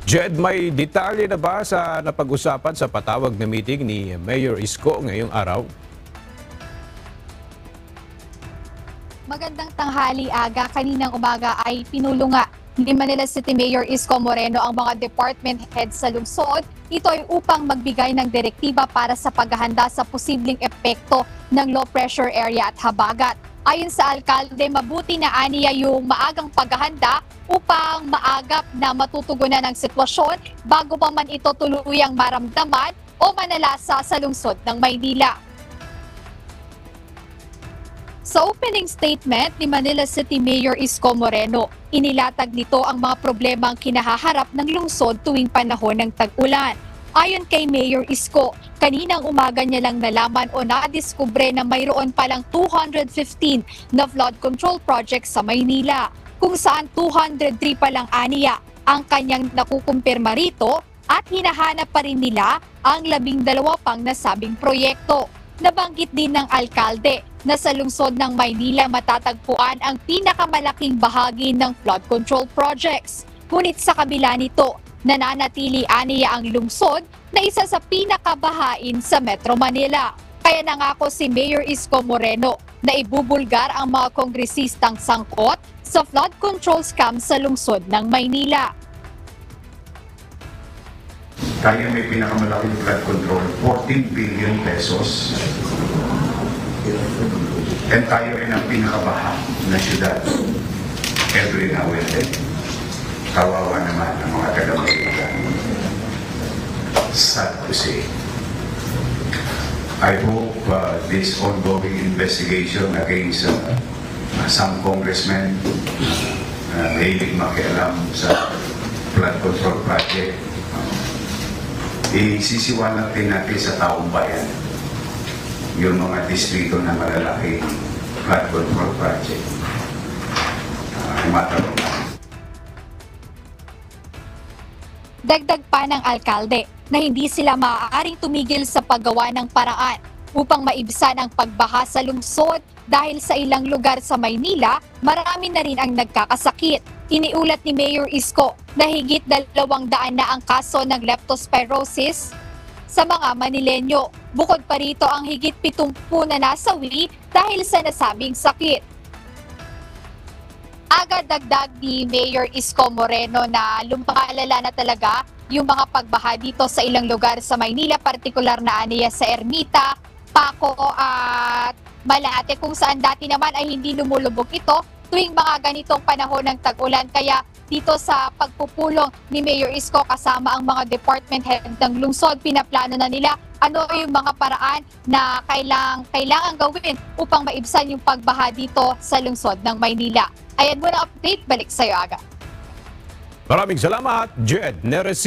Jed, may detalye na ba sa napag-usapan sa patawag na meeting ni Mayor Isko ngayong araw? Magandang tanghali, Aga. Kaninang umaga ay pinulunga ni Manila City Mayor Isko Moreno ang mga department heads sa lungsod. Ito ay upang magbigay ng direktiba para sa paghahanda sa posibleng epekto ng low pressure area at habagat. Ayon sa alkalde, mabuti na aniya yung maagang paghahanda upang maagap na matutugunan ang sitwasyon bago pa man ito tuluyang maramdaman o manalasa sa lungsod ng Maynila. Sa opening statement ni Manila City Mayor Isko Moreno, inilatag nito ang mga problemang kinahaharap ng lungsod tuwing panahon ng tag-ulan. Ayon kay Mayor Isko, kaninang umaga niya lang nalaman o nadiskubre na mayroon palang 215 na flood control projects sa Maynila, kung saan 203 pa lang aniya ang kanyang nakukumpirma rito at hinahanap pa rin nila ang 12 pang nasabing proyekto. Nabanggit din ng alkalde na sa lungsod ng Maynila matatagpuan ang pinakamalaking bahagi ng flood control projects. Ngunit sa kabila nito, nananatili aniya ang lungsod na isa sa pinakabahain sa Metro Manila. Kaya nangako si Mayor Isko Moreno na ibubulgar ang mga kongresistang sangkot sa flood control scam sa lungsod ng Maynila. Tayo may pinakamalaking flood control, 14 billion pesos. And tayo rin ang pinakabaha na syudad every now and then. Kawawa naman ang mga taga-Maynila. Sad to say. I hope this ongoing investigation against some congressmen mahilig makialam sa flood control project, isisiwalang natin sa taong bayan yung mga distrito na malalaking flood control project. Matanong na. Dagdag pa ng alkalde na hindi sila maaaring tumigil sa paggawa ng paraan upang maibsan ang pagbaha sa lungsod dahil sa ilang lugar sa Maynila, marami na rin ang nagkakasakit. Iniulat ni Mayor Isko na higit 200 na ang kaso ng leptospirosis sa mga Manilenyo. Bukod pa rito ang higit 70 na nasawi dahil sa nasabing sakit. Agad dagdag ni Mayor Isko Moreno na lumpaalala na talaga yung mga pagbaha dito sa ilang lugar sa Maynila, partikular na aniya sa Ermita, Paco at Malate, kung saan dati naman ay hindi lumulubog ito tuwing mga ganitong panahon ng tag-ulan. Kaya dito sa pagpupulong ni Mayor Isko kasama ang mga department head ng lungsod, pinaplano na nila ano yung mga paraan na kailangan gawin upang maibsan yung pagbaha dito sa lungsod ng Maynila. Ayan muna update, balik sa'yo, Aga. Maraming salamat, Jed Neres.